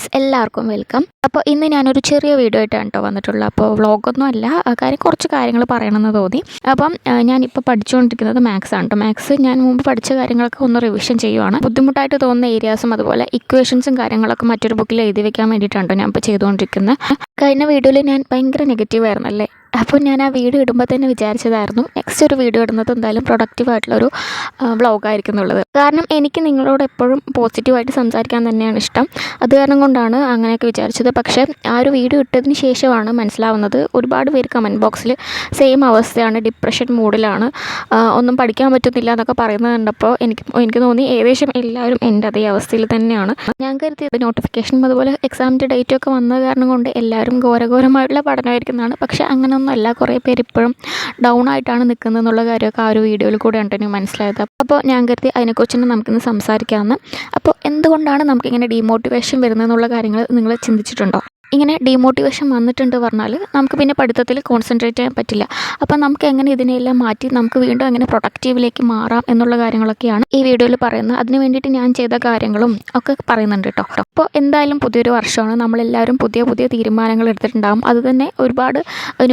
Friends, എല്ലാവർക്കും welcome. അപ്പോൾ ഇന്ന് ഞാനൊരു ചെറിയ വീഡിയോ ആയിട്ടാണ് കേട്ടോ വന്നിട്ടുള്ളത്. അപ്പോൾ വ്ളോഗൊന്നും അല്ല, കുറച്ച് കാര്യങ്ങൾ പറയണമെന്ന് തോന്നി. അപ്പം ഞാനിപ്പോൾ പഠിച്ചുകൊണ്ടിരിക്കുന്നത് മാത്സ് ആണ് കേട്ടോ. മാത്സ് ഞാൻ മുമ്പ് പഠിച്ച കാര്യങ്ങളൊക്കെ ഒന്ന് റിവിഷൻ ചെയ്യുവാണ്. ബുദ്ധിമുട്ടായിട്ട് തോന്നുന്ന ഏരിയാസും അതുപോലെ ഇക്വേഷൻസും കാര്യങ്ങളൊക്കെ മറ്റൊരു ബുക്കിൽ എഴുതി വെക്കാൻ വേണ്ടിയിട്ടാണ് ഞാൻ ഇപ്പോൾ ചെയ്തുകൊണ്ടിരിക്കുന്നത്. കഴിഞ്ഞ വീഡിയോയിൽ ഞാൻ ഭയങ്കര നെഗറ്റീവ് ആയിരുന്നല്ലേ. അപ്പോൾ ഞാൻ ആ വീഡിയോ ഇടുമ്പോൾ തന്നെ വിചാരിച്ചതായിരുന്നു നെക്സ്റ്റ് ഒരു വീഡിയോ ഇടുന്നത് എന്തായാലും പ്രൊഡക്റ്റീവായിട്ടുള്ളൊരു വ്ളോഗായിരിക്കും എന്നുള്ളത്. കാരണം എനിക്ക് നിങ്ങളോട് എപ്പോഴും പോസിറ്റീവായിട്ട് സംസാരിക്കാൻ തന്നെയാണ് ഇഷ്ടം. അത് കാരണം കൊണ്ടാണ് അങ്ങനെയൊക്കെ വിചാരിച്ചത്. പക്ഷേ ആ ഒരു വീഡിയോ ഇട്ടതിന് ശേഷമാണ് മനസ്സിലാവുന്നത് ഒരുപാട് പേര് കമൻറ്റ് ബോക്സിൽ സെയിം അവസ്ഥയാണ്, ഡിപ്രഷൻ മൂഡിലാണ്, ഒന്നും പഠിക്കാൻ പറ്റുന്നില്ല എന്നൊക്കെ പറയുന്നത് കണ്ടപ്പോൾ എനിക്ക് തോന്നി ഏകദേശം എല്ലാവരും എൻ്റെ അതേ അവസ്ഥയിൽ തന്നെയാണ്. ഞാൻ കരുതിയത് നോട്ടിഫിക്കേഷനും അതുപോലെ എക്സാമിൻ്റെ ഡേറ്റും ഒക്കെ വന്നത് കാരണം കൊണ്ട് എല്ലാവരും ഘോരഘോരമായിട്ടുള്ള പഠനമായിരിക്കുന്നതാണ്. പക്ഷേ അങ്ങനെയൊന്നും അല്ല. കുറേ പേര് ഇപ്പോഴും ഡൗൺ ആയിട്ടാണ് നിൽക്കുന്നത് എന്നുള്ള കാര്യമൊക്കെ ആ ഒരു വീഡിയോയിൽ കൂടെയാണ് എനിക്ക് മനസ്സിലായത്. അപ്പോൾ ഞാൻ കരുതി അതിനെക്കുറിച്ച് തന്നെ നമുക്കിന്ന് സംസാരിക്കാമെന്ന്. അപ്പോൾ എന്തുകൊണ്ടാണ് നമുക്കിങ്ങനെ ഡീമോട്ടിവേഷൻ വരുന്നതെന്നുള്ള കാര്യങ്ങൾ നിങ്ങൾ ചിന്തിച്ചിട്ടുണ്ടോ? ഇങ്ങനെ ഡീമോട്ടിവേഷൻ വന്നിട്ടുണ്ട് പറഞ്ഞാൽ നമുക്ക് പിന്നെ പഠിത്തത്തിൽ കോൺസെൻട്രേറ്റ് ചെയ്യാൻ പറ്റില്ല. അപ്പോൾ നമുക്ക് എങ്ങനെ ഇതിനെല്ലാം മാറ്റി നമുക്ക് വീണ്ടും എങ്ങനെ പ്രൊഡക്റ്റീവിലേക്ക് മാറാം എന്നുള്ള കാര്യങ്ങളൊക്കെയാണ് ഈ വീഡിയോയിൽ പറയുന്നത്. അതിന് വേണ്ടിയിട്ട് ഞാൻ ചെയ്ത കാര്യങ്ങളും ഒക്കെ പറയുന്നുണ്ട് കേട്ടോ. അപ്പോൾ എന്തായാലും പുതിയൊരു വർഷമാണ്, നമ്മളെല്ലാവരും പുതിയ പുതിയ തീരുമാനങ്ങൾ എടുത്തിട്ടുണ്ടാകും. അത് തന്നെ ഒരുപാട്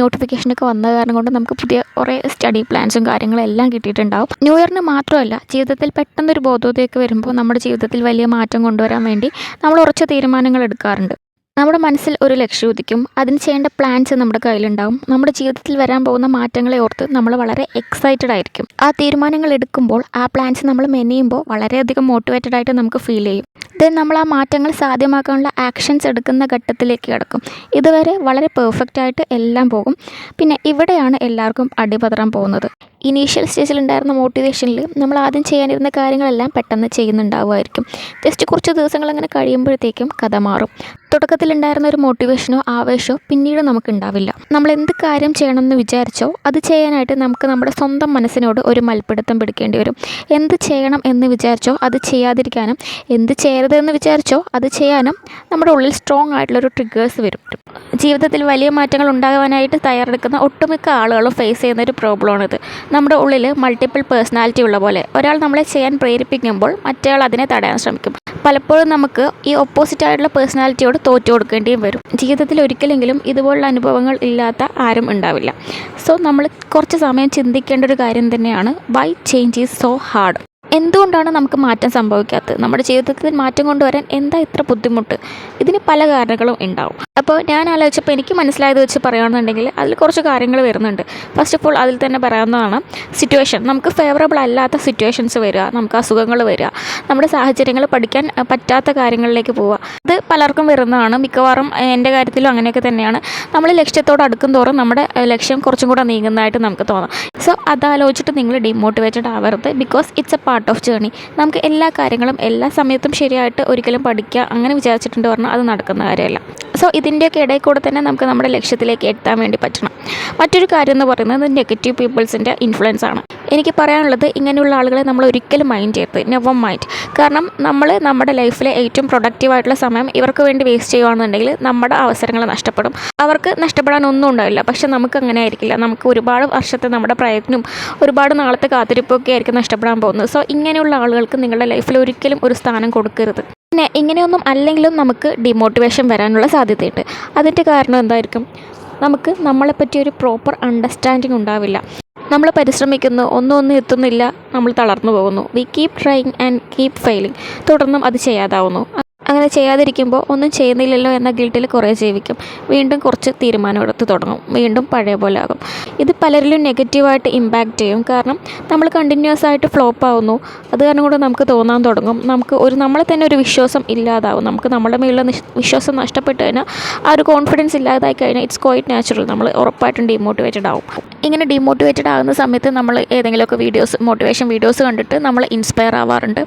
നോട്ടിഫിക്കേഷനൊക്കെ വന്ന കാരണം കൊണ്ട് നമുക്ക് പുതിയ കുറേ സ്റ്റഡി പ്ലാൻസും കാര്യങ്ങളും എല്ലാം കിട്ടിയിട്ടുണ്ടാകും. ന്യൂ ഇയറിന് മാത്രമല്ല, ജീവിതത്തിൽ പെട്ടെന്നൊരു ബോധോദയമൊക്കെ വരുമ്പോൾ നമ്മുടെ ജീവിതത്തിൽ വലിയ മാറ്റം കൊണ്ടുവരാൻ വേണ്ടി നമ്മൾ ഉറച്ച തീരുമാനങ്ങൾ എടുക്കാറുണ്ട്. നമ്മുടെ മനസ്സിൽ ഒരു ലക്ഷ്യം ഉദിക്കും, അതിന് ചെയ്യേണ്ട പ്ലാൻസ് നമ്മുടെ കയ്യിലുണ്ടാവും. നമ്മുടെ ജീവിതത്തിൽ വരാൻ പോകുന്ന മാറ്റങ്ങളെ ഓർത്ത് നമ്മൾ വളരെ എക്സൈറ്റഡ് ആയിരിക്കും. ആ തീരുമാനങ്ങൾ എടുക്കുമ്പോൾ ആ പ്ലാൻസ് നമ്മൾ മെനയുമ്പോൾ വളരെയധികം മോട്ടിവേറ്റഡ് ആയിട്ട് നമുക്ക് ഫീൽ ചെയ്യും. ദെൻ നമ്മൾ ആ മാറ്റങ്ങൾ സാധ്യമാക്കാനുള്ള ആക്ഷൻസ് എടുക്കുന്ന ഘട്ടത്തിലേക്ക് കിടക്കും. ഇതുവരെ വളരെ പെർഫെക്റ്റ് ആയിട്ട് എല്ലാം പോകും. പിന്നെ ഇവിടെയാണ് എല്ലാവർക്കും അടിപതറാൻ പോകുന്നത്. ഇനീഷ്യൽ സ്റ്റേജിലുണ്ടായിരുന്ന മോട്ടിവേഷനിൽ നമ്മൾ ആദ്യം ചെയ്യാനിരുന്ന കാര്യങ്ങളെല്ലാം പെട്ടെന്ന് ചെയ്യുന്നുണ്ടാവുമായിരിക്കും. ജസ്റ്റ് കുറച്ച് ദിവസങ്ങൾ അങ്ങനെ കഴിയുമ്പോഴത്തേക്കും കഥ മാറും. തുടക്കത്തിലുണ്ടായിരുന്ന ഒരു മോട്ടിവേഷനോ ആവേശമോ പിന്നീട് നമുക്കുണ്ടാവില്ല. നമ്മൾ എന്ത് കാര്യം ചെയ്യണമെന്ന് വിചാരിച്ചോ അത് ചെയ്യാനായിട്ട് നമുക്ക് നമ്മുടെ സ്വന്തം മനസ്സിനോട് ഒരു മൽപ്പിടുത്തം പിടിക്കേണ്ടി വരും. എന്ത് ചെയ്യണം എന്ന് വിചാരിച്ചോ അത് ചെയ്യാതിരിക്കാനും, എന്ത് ചെയ്യരുതെന്ന് വിചാരിച്ചോ അത് ചെയ്യാനും നമ്മുടെ ഉള്ളിൽ സ്ട്രോങ് ആയിട്ടുള്ളൊരു ട്രിഗേഴ്സ് വരും. ജീവിതത്തിൽ വലിയ മാറ്റങ്ങൾ ഉണ്ടാകാനായിട്ട് തയ്യാറെടുക്കുന്ന ഒട്ടുമിക്ക ആളുകളും ഫേസ് ചെയ്യുന്ന ഒരു പ്രോബ്ലമാണിത്. നമ്മുടെ ഉള്ളിൽ മൾട്ടിപ്പിൾ പേഴ്സണാലിറ്റി ഉള്ള പോലെ ഒരാൾ നമ്മളെ ചെയ്യാൻ പ്രേരിപ്പിക്കുമ്പോൾ മറ്റേയാൾ അതിനെ തടയാൻ ശ്രമിക്കും. പലപ്പോഴും നമുക്ക് ഈ ഓപ്പോസിറ്റ് ആയിട്ടുള്ള പേഴ്സണാലിറ്റിയോട് തോറ്റു കൊടുക്കേണ്ടിയും വരും. ജീവിതത്തിൽ ഒരിക്കലെങ്കിലും ഇതുപോലുള്ള അനുഭവങ്ങൾ ഇല്ലാത്ത ആരും ഉണ്ടാവില്ല. സോ നമ്മൾ കുറച്ച് സമയം ചിന്തിക്കേണ്ട ഒരു കാര്യം തന്നെയാണ് why change is so hard. എന്തുകൊണ്ടാണ് നമുക്ക് മാറ്റം സംഭവിക്കാത്തത്? നമ്മുടെ ജീവിതത്തിൽ മാറ്റം കൊണ്ടുവരാൻ എന്താ ഇത്ര ബുദ്ധിമുട്ട്? ഇതിന് പല കാരണങ്ങളും ഉണ്ടാവും. അപ്പോൾ ഞാൻ ആലോചിച്ചപ്പോൾ എനിക്ക് മനസ്സിലായത് വെച്ച് പറയുകയാണെന്നുണ്ടെങ്കിൽ അതിൽ കുറച്ച് കാര്യങ്ങൾ വരുന്നുണ്ട്. ഫസ്റ്റ് ഓഫ് ഓൾ അതിൽ തന്നെ പറയാവുന്നതാണ് സിറ്റുവേഷൻ. നമുക്ക് ഫേവറബിൾ അല്ലാത്ത സിറ്റുവേഷൻസ് വരിക, നമുക്ക് അസുഖങ്ങൾ വരിക, നമ്മുടെ സാഹചര്യങ്ങൾ പഠിക്കാൻ പറ്റാത്ത കാര്യങ്ങളിലേക്ക് പോവുക. അത് പലർക്കും വരുന്നതാണ്. മിക്കവാറും എൻ്റെ കാര്യത്തിലും അങ്ങനെയൊക്കെ തന്നെയാണ്. നമ്മൾ ലക്ഷ്യത്തോട് അടുക്കും തോറും നമ്മുടെ ലക്ഷ്യം കുറച്ചും കൂടെ നീങ്ങുന്നതായിട്ട് നമുക്ക് തോന്നാം. സോ അതാലോചിച്ചിട്ട് നിങ്ങൾ ഡിമോട്ടിവേറ്റഡ് ആവരുത്. Because it's A part of journey. നമുക്ക് എല്ലാ കാര്യങ്ങളും എല്ലാ സമയത്തും ശരിയായിട്ട് ഒരിക്കലും പഠിക്കുക അങ്ങനെ വിചാരിച്ചിട്ടുണ്ട് പറഞ്ഞാൽ അത് നടക്കുന്ന കാര്യമല്ല. സോ ഇതിൻ്റെയൊക്കെ ഇടയിൽ കൂടെ തന്നെ നമുക്ക് നമ്മുടെ ലക്ഷ്യത്തിലേക്ക് എത്താൻ വേണ്ടി പറ്റണം. മറ്റൊരു കാര്യം എന്ന് പറയുന്നത് നെഗറ്റീവ് പീപ്പിൾസിൻ്റെ ഇൻഫ്ലുവൻസ് ആണ്. എനിക്ക് പറയാനുള്ളത്, ഇങ്ങനെയുള്ള ആളുകളെ നമ്മൾ ഒരിക്കലും മൈൻഡ് ചെയ്യരുത്. Never mind. കാരണം നമ്മൾ നമ്മുടെ ലൈഫിലെ ഏറ്റവും പ്രൊഡക്റ്റീവായിട്ടുള്ള സമയം ഇവർക്ക് വേണ്ടി വേസ്റ്റ് ചെയ്യുകയാണെന്നുണ്ടെങ്കിൽ നമ്മുടെ അവസരങ്ങൾ നഷ്ടപ്പെടും. അവർക്ക് നഷ്ടപ്പെടാൻ ഒന്നും ഉണ്ടാവില്ല. പക്ഷെ നമുക്ക് അങ്ങനെ ആയിരിക്കില്ല. നമുക്ക് ഒരുപാട് വർഷത്തെ നമ്മുടെ പ്രയത്നവും ഒരുപാട് നാളത്തെ കാത്തിരിപ്പൊക്കെ ആയിരിക്കും നഷ്ടപ്പെടാൻ പോകുന്നത്. സോ ഇങ്ങനെയുള്ള ആളുകൾക്ക് നിങ്ങളുടെ ലൈഫിൽ ഒരിക്കലും ഒരു സ്ഥാനം കൊടുക്കരുത്. പിന്നെ ഇങ്ങനെയൊന്നും അല്ലെങ്കിലും നമുക്ക് ഡിമോട്ടിവേഷൻ വരാനുള്ള സാധ്യതയുണ്ട്. അതിൻ്റെ കാരണം എന്തായിരിക്കും? നമുക്ക് നമ്മളെപ്പറ്റി ഒരു പ്രോപ്പർ അണ്ടർസ്റ്റാൻഡിങ് ഉണ്ടാവില്ല. നമ്മൾ പരിശ്രമിക്കുന്നു, ഒന്നും എത്തുന്നില്ല, നമ്മൾ തളർന്നു പോകുന്നു. We keep trying and keep failing. തുടർന്നും അത് ചെയ്യാതാവുന്നു. അങ്ങനെ ചെയ്യാതിരിക്കുമ്പോൾ ഒന്നും ചെയ്യുന്നില്ലല്ലോ എന്ന ഗിൽട്ടിൽ കുറേ ജീവിക്കും. വീണ്ടും കുറച്ച് തീരുമാനമെടുത്ത് തുടങ്ങും, വീണ്ടും പഴയ പോലെ ആകും. ഇത് പലരിലും നെഗറ്റീവായിട്ട് ഇമ്പാക്റ്റ് ചെയ്യും. കാരണം നമ്മൾ കണ്ടിന്യൂസ് ആയിട്ട് ഫ്ലോപ്പ് ആവുന്നു. അത് കാരണം കൂടെ നമുക്ക് തോന്നാൻ തുടങ്ങും, നമ്മളെ തന്നെ ഒരു വിശ്വാസം ഇല്ലാതാവും. നമുക്ക് നമ്മുടെ മേലുള്ള വിശ്വാസം നഷ്ടപ്പെട്ട് കഴിഞ്ഞാൽ, ആ ഒരു കോൺഫിഡൻസ് ഇല്ലാതായി കഴിഞ്ഞാൽ ഇറ്റ്സ് ക്വൈറ്റ് നാച്ചുറൽ. നമ്മൾ ഉറപ്പായിട്ടും ഡീമോട്ടിവേറ്റഡ് ആവും. ഇങ്ങനെ ഡീമോട്ടിവേറ്റഡ് ആകുന്ന സമയത്ത് നമ്മൾ ഏതെങ്കിലുമൊക്കെ മോട്ടിവേഷൻ വീഡിയോസ് കണ്ടിട്ട് നമ്മൾ ഇൻസ്പയർ ആവാറുണ്ട്.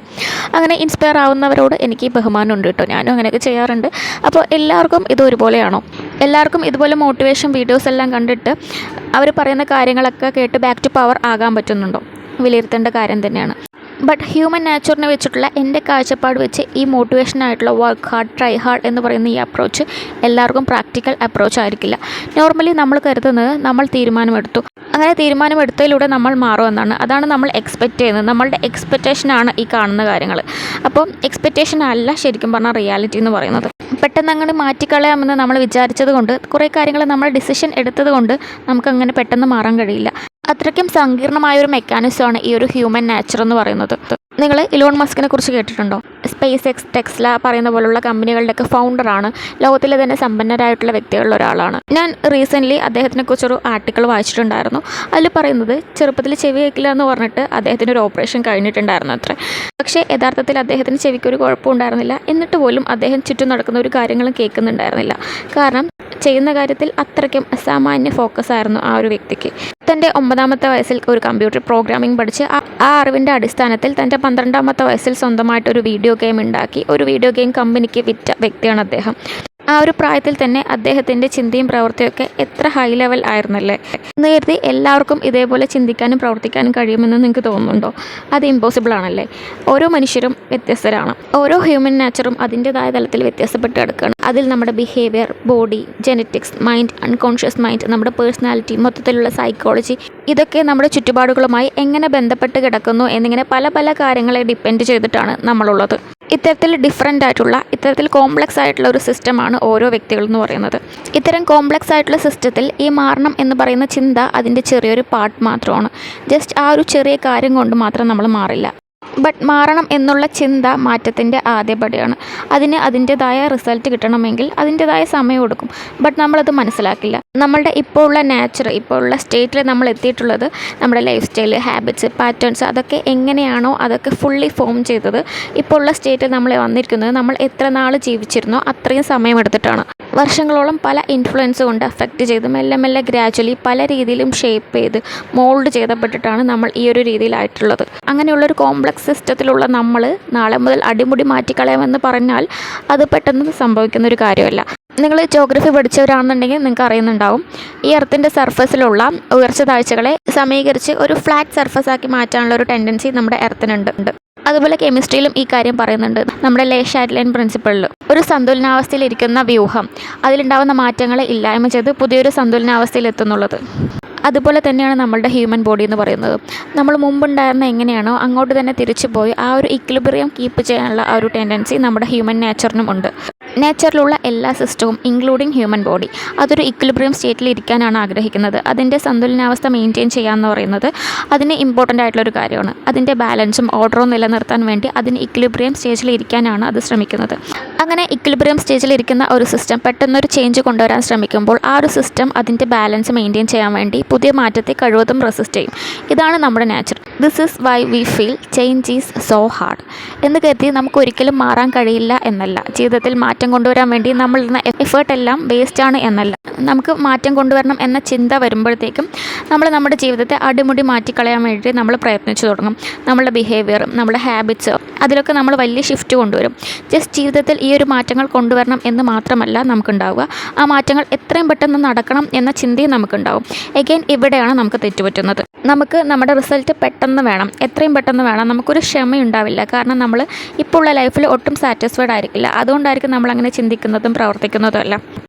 അങ്ങനെ ഇൻസ്പയർ ആവുന്നവരോട് എനിക്ക് ബഹുമാനമുണ്ട് കേട്ടോ. ഞാനും അങ്ങനെയൊക്കെ ചെയ്യാറുണ്ട്. അപ്പോൾ എല്ലാവർക്കും ഇത് ഒരുപോലെയാണോ? എല്ലാവർക്കും ഇതുപോലെ മോട്ടിവേഷൻ വീഡിയോസ് എല്ലാം കണ്ടിട്ട് അവർ പറയുന്ന കാര്യങ്ങളൊക്കെ കേട്ട് ബാക്ക് ടു പവർ ആകാൻ പറ്റുന്നുണ്ടോ? വിലയിരുത്തേണ്ട കാര്യം തന്നെയാണ്. ബട്ട് ഹ്യൂമൻ നാച്ചറിനെ വെച്ചിട്ടുള്ള എൻ്റെ കാഴ്ചപ്പാട് വെച്ച് ഈ മോട്ടിവേഷനായിട്ടുള്ള വർക്ക് ഹാർഡ്, ട്രൈ ഹാർഡ് എന്ന് പറയുന്ന ഈ അപ്രോച്ച് എല്ലാവർക്കും പ്രാക്ടിക്കൽ അപ്രോച്ച് ആയിരിക്കില്ല. നോർമലി നമ്മൾ കരുതുന്നത് നമ്മൾ തീരുമാനമെടുത്തു, അങ്ങനെ തീരുമാനമെടുത്തതിലൂടെ നമ്മൾ മാറുമെന്നാണ്. അതാണ് നമ്മൾ എക്സ്പെക്റ്റ് ചെയ്യുന്നത്. നമ്മളുടെ എക്സ്പെക്റ്റേഷനാണ് ഈ കാണുന്ന കാര്യങ്ങൾ. അപ്പം എക്സ്പെക്റ്റേഷൻ അല്ല ശരിക്കും പറഞ്ഞാൽ റിയാലിറ്റി എന്ന് പറയുന്നത്. പെട്ടെന്ന് അങ്ങോട്ട് മാറ്റിക്കളയാമെന്ന് നമ്മൾ വിചാരിച്ചത് കൊണ്ട്, കുറേ കാര്യങ്ങൾ നമ്മൾ ഡിസിഷൻ എടുത്തത് കൊണ്ട് നമുക്കങ്ങനെ പെട്ടെന്ന് മാറാൻ കഴിയില്ല. അത്രയ്ക്കും സങ്കീർണമായൊരു മെക്കാനിസമാണ് ഈ ഒരു ഹ്യൂമൻ നാച്ചർ എന്ന് പറയുന്നത്. നിങ്ങൾ ഇലോൺ മസ്കിനെ കുറിച്ച് കേട്ടിട്ടുണ്ടോ? സ്പേസ് എക്സ്, ടെസ്ല പറയുന്ന പോലുള്ള കമ്പനികളുടെയൊക്കെ ഫൗണ്ടറാണ്. ലോകത്തിലെ തന്നെ സമ്പന്നരായിട്ടുള്ള വ്യക്തികളിൽ ഒരാളാണ്. ഞാൻ റീസെൻ്റ്ലി അദ്ദേഹത്തിനെ കുറിച്ചൊരു ആർട്ടിക്കിൾ വായിച്ചിട്ടുണ്ടായിരുന്നു. അതിൽ പറയുന്നത് ചെറുപ്പത്തിൽ ചെവി കേൾക്കില്ല എന്ന് പറഞ്ഞിട്ട് അദ്ദേഹത്തിന് ഒരു ഓപ്പറേഷൻ കഴിഞ്ഞിട്ടുണ്ടായിരുന്നു അത്രേ. പക്ഷേ യഥാർത്ഥത്തിൽ അദ്ദേഹത്തിന് ചെവിക്ക് ഒരു കുഴപ്പമുണ്ടായിരുന്നില്ല. എന്നിട്ട് പോലും അദ്ദേഹം ചുറ്റും നടക്കുന്ന ഒരു കാര്യങ്ങളും കേൾക്കുന്നുണ്ടായിരുന്നില്ല. കാരണം ചെയ്യുന്ന കാര്യത്തിൽ അത്രയ്ക്കും അസാമാന്യ ഫോക്കസ് ആയിരുന്നു ആ ഒരു വ്യക്തിക്ക്. തൻ്റെ 9ാമത്തെ വയസ്സിൽ ഒരു കമ്പ്യൂട്ടർ പ്രോഗ്രാമിംഗ് പഠിച്ച് ആ അറിവിൻ്റെ അടിസ്ഥാനത്തിൽ തൻ്റെ 12ാമത്തെ വയസ്സിൽ സ്വന്തമായിട്ടൊരു വീഡിയോ ഗെയിം ഉണ്ടാക്കി ഒരു വീഡിയോ ഗെയിം കമ്പനിക്ക് വിറ്റ വ്യക്തിയാണ് അദ്ദേഹം. ആ ഒരു പ്രായത്തിൽ തന്നെ അദ്ദേഹത്തിൻ്റെ ചിന്തയും പ്രവൃത്തിയൊക്കെ എത്ര ഹൈ ലെവൽ ആയിരുന്നല്ലേ. എന്ന് കരുതി എല്ലാവർക്കും ഇതേപോലെ ചിന്തിക്കാനും പ്രവർത്തിക്കാനും കഴിയുമെന്ന് നിങ്ങൾക്ക് തോന്നുന്നുണ്ടോ? അത് ഇമ്പോസിബിൾ ആണല്ലേ. ഓരോ മനുഷ്യരും വ്യത്യസ്തരാണ്. ഓരോ ഹ്യൂമൻ നാച്ചറും അതിൻ്റെതായ തലത്തിൽ വ്യത്യാസപ്പെട്ട് കിടക്കുകയാണ്. അതിൽ നമ്മുടെ behaviour, body, genetics, mind, unconscious mind, നമ്മുടെ പേഴ്സണാലിറ്റി, മൊത്തത്തിലുള്ള സൈക്കോളജി, ഇതൊക്കെ നമ്മുടെ ചുറ്റുപാടുകളുമായി എങ്ങനെ ബന്ധപ്പെട്ട് കിടക്കുന്നു എന്നിങ്ങനെ പല പല കാര്യങ്ങളെ ഡിപ്പെൻഡ് ചെയ്തിട്ടാണ് നമ്മളുള്ളത്. ഇത്തരത്തിൽ ഡിഫറൻ്റ് ആയിട്ടുള്ള, ഇത്തരത്തിൽ കോംപ്ലക്സ് ആയിട്ടുള്ള ഒരു സിസ്റ്റമാണ് ഓരോ വ്യക്തികൾ എന്ന് പറയുന്നത്. ഇത്തരം കോംപ്ലക്സ് ആയിട്ടുള്ള സിസ്റ്റത്തിൽ ഈ മാറണം എന്ന് പറയുന്ന ചിന്ത അതിൻ്റെ ചെറിയൊരു പാർട്ട് മാത്രമാണ്. ജസ്റ്റ് ആ ഒരു ചെറിയ കാര്യം കൊണ്ട് മാത്രം നമ്മൾ മാറില്ല. ബട്ട് മാറണം എന്നുള്ള ചിന്ത മാറ്റത്തിൻ്റെ ആദ്യപടിയാണ്. അതിന് അതിൻ്റെതായ റിസൾട്ട് കിട്ടണമെങ്കിൽ അതിൻ്റെതായ സമയം എടുക്കും. ബട്ട് നമ്മളത് മനസ്സിലാക്കില്ല. നമ്മളുടെ ഇപ്പോൾ ഉള്ള നാച്ചർ, ഇപ്പോൾ ഉള്ള സ്റ്റേറ്റിൽ നമ്മൾ എത്തിയിട്ടുള്ളത് നമ്മുടെ ലൈഫ് സ്റ്റൈൽ, ഹാബിറ്റ്സ്, പാറ്റേൺസ്, അതൊക്കെ എങ്ങനെയാണോ അതൊക്കെ ഫുള്ളി ഫോം ചെയ്തത് ഇപ്പോൾ ഉള്ള സ്റ്റേറ്റിൽ നമ്മൾ വന്നിരിക്കുന്നത് നമ്മൾ എത്ര നാൾ ജീവിച്ചിരുന്നോ അത്രയും സമയമെടുത്തിട്ടാണ്. വർഷങ്ങളോളം പല ഇൻഫ്ലുവൻസ് കൊണ്ട് അഫക്റ്റ് ചെയ്ത് മെല്ലെ മെല്ലെ ഗ്രാജ്വലി പല രീതിയിലും ഷേപ്പ് ചെയ്ത് മോൾഡ് ചെയ്തപ്പെട്ടിട്ടാണ് നമ്മൾ ഈ ഒരു രീതിയിലായിട്ടുള്ളത്. അങ്ങനെയുള്ളൊരു കോംപ്ലക്സ് സിസ്റ്റത്തിലുള്ള നമ്മൾ നാളെ മുതൽ അടിമുടി മാറ്റിക്കളയാമെന്ന് പറഞ്ഞാൽ അത് പെട്ടെന്ന് സംഭവിക്കുന്നൊരു കാര്യമല്ല. നിങ്ങൾ ജോഗ്രഫി പഠിച്ചവരാണെന്നുണ്ടെങ്കിൽ നിങ്ങൾക്ക് അറിയുന്നുണ്ടാവും, ഈ എർത്തിൻ്റെ സർഫസിലുള്ള ഉയർച്ച താഴ്ചകളെ സമീകരിച്ച് ഒരു ഫ്ലാറ്റ് സർഫസാക്കി മാറ്റാനുള്ള ഒരു ടെൻഡൻസി നമ്മുടെ എർത്തിനുണ്ട്. അതുപോലെ കെമിസ്ട്രിയിലും ഈ കാര്യം പറയുന്നുണ്ട്. നമ്മുടെ ലേ ഷാറ്റ്ലൈൻ പ്രിൻസിപ്പിളിൽ ഒരു സന്തുലനാവസ്ഥയിലിരിക്കുന്ന വ്യൂഹം അതിലുണ്ടാകുന്ന മാറ്റങ്ങളെ ഇല്ലായ്മ ചെയ്ത് പുതിയൊരു സന്തുലനാവസ്ഥയിൽ എത്തുന്നുള്ളത്. അതുപോലെ തന്നെയാണ് നമ്മളുടെ ഹ്യൂമൻ ബോഡി എന്ന് പറയുന്നത്. നമ്മൾ മുമ്പുണ്ടായിരുന്ന എങ്ങനെയാണോ അങ്ങോട്ട് തന്നെ തിരിച്ചു പോയി ആ ഒരു ഇക്വിലിബ്രിയം കീപ്പ് ചെയ്യാനുള്ള ആ ഒരു ടെൻഡൻസി നമ്മുടെ ഹ്യൂമൻ നേച്ചറിനും ഉണ്ട്. നേച്ചറിലുള്ള എല്ലാ സിസ്റ്റവും ഇൻക്ലൂഡിങ് ഹ്യൂമൻ ബോഡി അതൊരു ഇക്വിലിബ്രിയം സ്റ്റേറ്റിൽ ഇരിക്കാനാണ് ആഗ്രഹിക്കുന്നത്. അതിൻ്റെ സന്തുലനാവസ്ഥ മെയിൻറ്റെയിൻ ചെയ്യാമെന്ന് പറയുന്നത് അതിന് ഇമ്പോർട്ടൻ്റ് ആയിട്ടുള്ളൊരു കാര്യമാണ്. അതിൻ്റെ ബാലൻസും ഓർഡറും നിലനിർത്താൻ വേണ്ടി അതിന് ഇക്വിലിബ്രിയം സ്റ്റേജിൽ ഇരിക്കാനാണ് അത് ശ്രമിക്കുന്നത്. അങ്ങനെ ഇക്വിലിബ്രിയം സ്റ്റേജിൽ ഇരിക്കുന്ന ഒരു സിസ്റ്റം പെട്ടെന്നൊരു ചേഞ്ച് കൊണ്ടുവരാൻ ശ്രമിക്കുമ്പോൾ ആ ഒരു സിസ്റ്റം അതിൻ്റെ ബാലൻസ് മെയിൻറ്റെയിൻ ചെയ്യാൻ വേണ്ടി പുതിയ മാറ്റത്തെ കഴിവതും റെസിസ്റ്റ് ചെയ്യും. ഇതാണ് നമ്മുടെ nature. This is why we feel change is so hard എന്ന് കരുതി നമുക്കൊരിക്കലും മാറാൻ കഴിയില്ല എന്നല്ല. ജീവിതത്തിൽ മാറ്റം കൊണ്ടുവരാൻ വേണ്ടി നമ്മളിരുന്ന എഫേർട്ടെല്ലാം വേസ്റ്റാണ് എന്നല്ല. നമുക്ക് മാറ്റം കൊണ്ടുവരണം എന്ന ചിന്ത വരുമ്പോഴത്തേക്കും നമ്മൾ നമ്മുടെ ജീവിതത്തെ അടിമുടി മാറ്റിക്കളയാൻ വേണ്ടി നമ്മൾ പ്രയത്നിച്ചു തുടങ്ങും. നമ്മളുടെ ബിഹേവിയറും നമ്മുടെ ഹാബിറ്റ്സ് അതിലൊക്കെ നമ്മൾ വലിയ ഷിഫ്റ്റ് കൊണ്ടുവരും. ജസ്റ്റ് ജീവിതത്തിൽ ഈ ഒരു മാറ്റങ്ങൾ കൊണ്ടുവരണം എന്ന് മാത്രമല്ല നമുക്കുണ്ടാവുക, ആ മാറ്റങ്ങൾ എത്രയും പെട്ടെന്ന് നടക്കണം എന്ന ചിന്തയും നമുക്കുണ്ടാവും. എഗെയിൻ ഇവിടെയാണ് നമുക്ക് തെറ്റുപറ്റുന്നത്. നമുക്ക് നമ്മുടെ റിസൾട്ട് പെട്ടെന്ന് വേണം, എത്രയും പെട്ടെന്ന് വേണം. നമുക്കൊരു ക്ഷമയുണ്ടാവില്ല. കാരണം നമ്മൾ ഇപ്പോൾ ഉള്ള ലൈഫിൽ ഒട്ടും സാറ്റിസ്ഫൈഡ് ആയിരിക്കില്ല. അതുകൊണ്ടായിരിക്കും നമ്മളങ്ങനെ ചിന്തിക്കുന്നതും പ്രവർത്തിക്കുന്നതും അല്ല.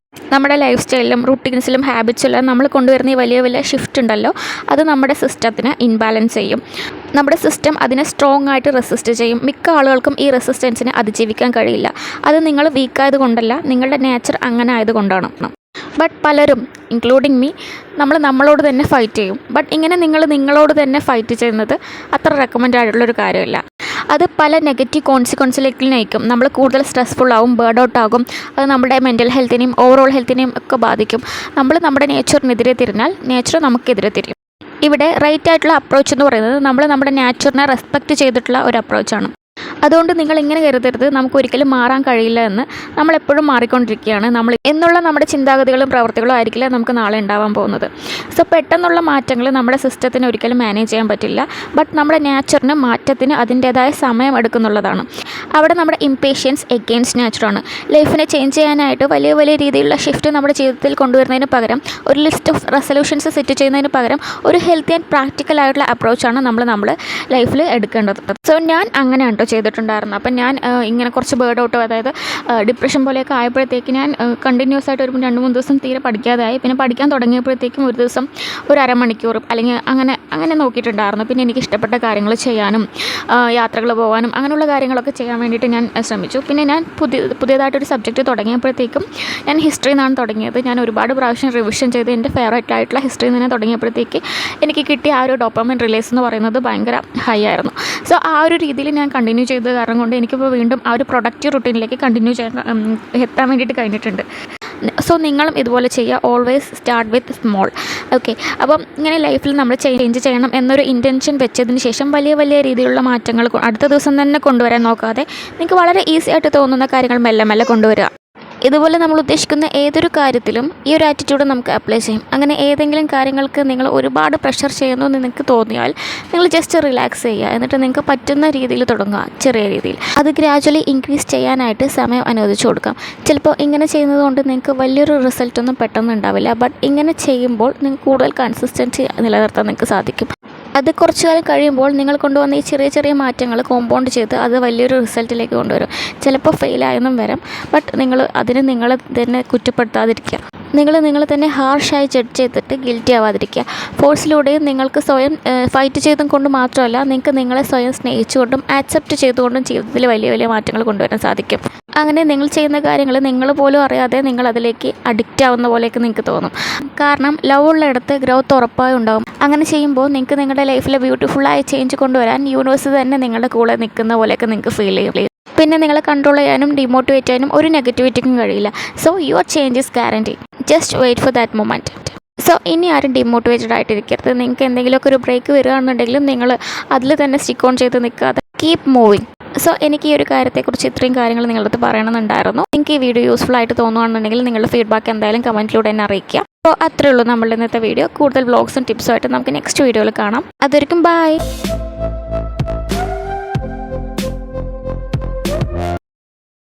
നമ്മുടെ ലൈഫ് സ്റ്റൈലിലും റൂട്ടീൻസിലും ഹാബിറ്റ്സിലും നമ്മൾ കൊണ്ടുവരുന്ന ഈ വലിയ വലിയ ഷിഫ്റ്റ് ഉണ്ടല്ലോ, അത് നമ്മുടെ സിസ്റ്റത്തിന് ഇൻബാലൻസ് ചെയ്യും. നമ്മുടെ സിസ്റ്റം അതിനെ സ്ട്രോങ് ആയിട്ട് റെസിസ്റ്റ് ചെയ്യും. മിക്ക ആളുകൾക്കും ഈ റെസിസ്റ്റൻസിനെ അതിജീവിക്കാൻ കഴിയില്ല. അത് നിങ്ങൾ വീക്കായത് കൊണ്ടല്ല, നിങ്ങളുടെ നേച്ചർ അങ്ങനെ ആയതുകൊണ്ടാണ്. ബട്ട് പലരും ഇൻക്ലൂഡിങ് മീ നമ്മളോട് തന്നെ ഫൈറ്റ് ചെയ്യും. ബട്ട് ഇങ്ങനെ നിങ്ങളോട് തന്നെ ഫൈറ്റ് ചെയ്യുന്നത് അത്ര റെക്കമെൻഡ് ആയിട്ടുള്ളൊരു കാര്യമല്ല. അത് പല നെഗറ്റീവ് കോൺസിക്വൻസിലേക്ക് നയിക്കും. നമ്മൾ കൂടുതൽ സ്ട്രെസ്ഫുൾ ആവും, ബേർഡ് ഔട്ട് ആകും. അത് നമ്മുടെ മെൻ്റൽ ഹെൽത്തിനെയും ഓവറോൾ ഹെൽത്തിനെയും ഒക്കെ ബാധിക്കും. നമ്മൾ നമ്മുടെ നേച്ചറിനെതിരെ തിരിഞ്ഞാൽ നേച്ചർ നമുക്കെതിരെ തിരിയും. ഇവിടെ റൈറ്റ് ആയിട്ടുള്ള അപ്രോച്ച് എന്ന് പറയുന്നത് നമ്മൾ നമ്മുടെ നേച്ചറിനെ റെസ്പെക്റ്റ് ചെയ്തിട്ടുള്ള ഒരു അപ്രോച്ചാണ്. അതുകൊണ്ട് നിങ്ങൾ ഇങ്ങനെ കരുതരുത് നമുക്കൊരിക്കലും മാറാൻ കഴിയില്ല എന്ന്. നമ്മളെപ്പോഴും മാറിക്കൊണ്ടിരിക്കുകയാണ്. നമ്മൾ എന്നുള്ള നമ്മുടെ ചിന്താഗതികളും പ്രവർത്തികളും ആയിരിക്കില്ല നമുക്ക് നാളെ ഉണ്ടാവാൻ പോകുന്നത്. സോ പെട്ടെന്നുള്ള മാറ്റങ്ങൾ നമ്മുടെ സിസ്റ്റത്തിന് ഒരിക്കലും മാനേജ് ചെയ്യാൻ പറ്റില്ല. ബട്ട് നമ്മുടെ നേച്ചറിന് മാറ്റത്തിന് അതിൻ്റേതായ സമയം എടുക്കുന്നുള്ളതാണ്. അവിടെ നമ്മുടെ ഇംപേഷ്യൻസ് എഗെയിൻസ്റ്റ് നേച്ചറാണ്. ലൈഫിനെ ചേഞ്ച് ചെയ്യാനായിട്ട് വലിയ വലിയ രീതിയിലുള്ള ഷിഫ്റ്റ് നമ്മുടെ ജീവിതത്തിൽ കൊണ്ടുവരുന്നതിന് പകരം ഒരു ലിസ്റ്റ് ഓഫ് റെസൊല്യൂഷൻസ് സെറ്റ് ചെയ്യുന്നതിന് പകരം ഒരു ഹെൽത്തി ആൻഡ് പ്രാക്ടിക്കൽ ആയിട്ടുള്ള അപ്രോച്ചാണ് നമ്മൾ ലൈഫിൽ എടുക്കേണ്ടത്. സോ ഞാൻ അങ്ങനെയാണ് ചെയ്തിട്ടുള്ളത്. വന്നിട്ടുണ്ടായിരുന്നു. അപ്പം ഞാൻ ഇങ്ങനെ കുറച്ച് ബേർഡ് ഔട്ടോ അതായത് ഡിപ്രഷൻ പോലെയൊക്കെ ആയപ്പോഴത്തേക്ക് ഞാൻ കണ്ടിന്യൂസ് ആയിട്ട് ഒരു 2-3 ദിവസം തീരെ പഠിക്കാതായി. പിന്നെ പഠിക്കാൻ തുടങ്ങിയപ്പോഴത്തേക്കും ഒരു ദിവസം ഒരു അരമണിക്കൂർ അല്ലെങ്കിൽ അങ്ങനെ നോക്കിയിട്ടുണ്ടായിരുന്നു. പിന്നെ എനിക്ക് ഇഷ്ടപ്പെട്ട കാര്യങ്ങൾ ചെയ്യാനും യാത്രകൾ പോകാനും അങ്ങനെയുള്ള കാര്യങ്ങളൊക്കെ ചെയ്യാൻ വേണ്ടിയിട്ട് ഞാൻ ശ്രമിച്ചു. പിന്നെ ഞാൻ പുതിയതായിട്ടൊരു സബ്ജക്റ്റ് തുടങ്ങിയപ്പോഴത്തേക്കും ഞാൻ ഹിസ്റ്ററിയിൽ നിന്നാണ് തുടങ്ങിയത്. ഞാൻ ഒരുപാട് പ്രാവശ്യം റിവിഷൻ ചെയ്ത് എൻ്റെ ഫേവറേറ്റ് ആയിട്ടുള്ള ഹിസ്റ്ററിയിൽ നിന്ന് തുടങ്ങിയപ്പോഴത്തേക്ക് എനിക്ക് കിട്ടിയ ആ ഒരു ഡോപ്പാമൈൻ റിലീസ് എന്ന് പറയുന്നത് ഭയങ്കര ഹൈ ആയിരുന്നു. സോ ആ ഒരു രീതിയിൽ ഞാൻ കണ്ടിന്യൂ ചെയ്ത കാരണം കൊണ്ട് എനിക്കിപ്പോൾ വീണ്ടും ആ ഒരു പ്രൊഡക്റ്റീവ് റുട്ടീനിലേക്ക് കണ്ടിന്യൂ എത്താൻ വേണ്ടിയിട്ട് കഴിഞ്ഞിട്ടുണ്ട്. സോ നിങ്ങളും ഇതുപോലെ ചെയ്യുക. Always start with small. Okay, അപ്പം ഇങ്ങനെ ലൈഫിൽ നമ്മൾ ചേഞ്ച് ചെയ്യണം എന്നൊരു ഇൻറ്റൻഷൻ വെച്ചതിന് ശേഷം വലിയ രീതിയിലുള്ള മാറ്റങ്ങൾ അടുത്ത ദിവസം തന്നെ കൊണ്ടുവരാൻ നോക്കാതെ നിങ്ങൾക്ക് വളരെ ഈസി ആയിട്ട് തോന്നുന്ന കാര്യങ്ങൾ മെല്ലെ കൊണ്ടുവരിക. ഇതുപോലെ നമ്മൾ ഉദ്ദേശിക്കുന്ന ഏതൊരു കാര്യത്തിലും ഈ ഒരു ആറ്റിറ്റ്യൂഡ് നമുക്ക് അപ്ലൈ ചെയ്യും. അങ്ങനെ ഏതെങ്കിലും കാര്യങ്ങൾക്ക് നിങ്ങൾ ഒരുപാട് പ്രഷർ ചെയ്യുന്നു എന്ന് നിങ്ങൾക്ക് തോന്നിയാൽ നിങ്ങൾ ജസ്റ്റ് റിലാക്സ് ചെയ്യുക. എന്നിട്ട് നിങ്ങൾക്ക് പറ്റുന്ന രീതിയിൽ തുടങ്ങുക, ചെറിയ രീതിയിൽ. അത് ഗ്രാജ്വലി ഇൻക്രീസ് ചെയ്യാനായിട്ട് സമയം അനുവദിച്ചു കൊടുക്കാം. ചിലപ്പോൾ ഇങ്ങനെ ചെയ്യുന്നത് കൊണ്ട് നിങ്ങൾക്ക് വലിയൊരു റിസൾട്ടൊന്നും പെട്ടെന്ന് ഉണ്ടാവില്ല. ബട്ട് ഇങ്ങനെ ചെയ്യുമ്പോൾ നിങ്ങൾക്ക് കൂടുതൽ കൺസിസ്റ്റൻസി നിലനിർത്താൻ നിങ്ങൾക്ക് സാധിക്കും. അത് കുറച്ച് കാലം കഴിയുമ്പോൾ നിങ്ങൾ കൊണ്ടുവന്ന ഈ ചെറിയ മാറ്റങ്ങൾ കോമ്പൗണ്ട് ചെയ്ത് അത് വലിയൊരു റിസൾട്ടിലേക്ക് കൊണ്ടുവരും. ചിലപ്പോൾ ഫെയിലായെന്നും വരാം. ബട്ട് നിങ്ങൾ അതിന് നിങ്ങളെ തന്നെ കുറ്റപ്പെടുത്താതിരിക്കുക. നിങ്ങൾ തന്നെ ഹാർഷായി ജഡ്ജ് ചെയ്തിട്ട് ഗിൽറ്റി ആവാതിരിക്കുക. ഫോഴ്സിലൂടെയും നിങ്ങൾക്ക് സ്വയം ഫൈറ്റ് ചെയ്തും കൊണ്ട് മാത്രമല്ല, നിങ്ങൾക്ക് നിങ്ങളെ സ്വയം സ്നേഹിച്ചുകൊണ്ടും ആക്സെപ്റ്റ് ചെയ്തുകൊണ്ടും ജീവിതത്തിൽ വലിയ മാറ്റങ്ങൾ കൊണ്ടുവരാൻ സാധിക്കും. അങ്ങനെ നിങ്ങൾ ചെയ്യുന്ന കാര്യങ്ങൾ നിങ്ങൾ പോലും അറിയാതെ നിങ്ങൾ അതിലേക്ക് അഡിക്റ്റ് ആവുന്ന പോലെയൊക്കെ നിങ്ങൾക്ക് തോന്നും. കാരണം ലവ് ഉള്ളിടത്ത് ഗ്രോത്ത് ഉറപ്പായും ഉണ്ടാകും. അങ്ങനെ ചെയ്യുമ്പോൾ നിങ്ങൾക്ക് നിങ്ങളുടെ ലൈഫിൽ ബ്യൂട്ടിഫുള്ളായ ചേഞ്ച് കൊണ്ടുവരാൻ യൂണിവേഴ്സ് തന്നെ നിങ്ങളുടെ കൂടെ നിൽക്കുന്ന പോലെയൊക്കെ നിങ്ങൾക്ക് ഫീൽ ചെയ്യും. പിന്നെ നിങ്ങളെ കൺട്രോൾ ചെയ്യാനും ഡിമോട്ടിവേറ്റ് ചെയ്യാനും ഒരു നെഗറ്റിവിറ്റിക്കും കഴിയില്ല. So your change is guarantee. Just wait for that moment. So ഇനി ആരും ഡിമോട്ടിവേറ്റഡ് ആയിട്ടിരിക്കരുത്. നിങ്ങൾക്ക് എന്തെങ്കിലുമൊക്കെ ഒരു ബ്രേക്ക് വരികയാണെന്നുണ്ടെങ്കിലും നിങ്ങൾ അതിൽ തന്നെ സ്റ്റിക്ക് ഓൺ ചെയ്ത് നിൽക്കാതെ കീപ്പ് മൂവിങ്. സോ എനിക്ക് ഈ ഒരു കാര്യത്തെക്കുറിച്ച് ഇത്രയും കാര്യങ്ങൾ നിങ്ങളുടെ അടുത്ത് പറയണമെന്നുണ്ടായിരുന്നു. നിങ്ങൾക്ക് ഈ വീഡിയോ യൂസ്ഫുൾ ആയിട്ട് തോന്നുകയാണെന്നുണ്ടെങ്കിൽ നിങ്ങളുടെ ഫീഡ്ബാക്ക് എന്തായാലും കമൻറ്റിലൂടെ എന്നെ അറിയിക്കുക. അപ്പോൾ അത്രയേ ഉള്ളൂ നമ്മളുടെ ഇന്നത്തെ വീഡിയോ. കൂടുതൽ വ്ളോഗ്സും ടിപ്സും ആയിട്ട് നമുക്ക് നെക്സ്റ്റ് വീഡിയോയിൽ കാണാം. അതുവരെയും ബൈ.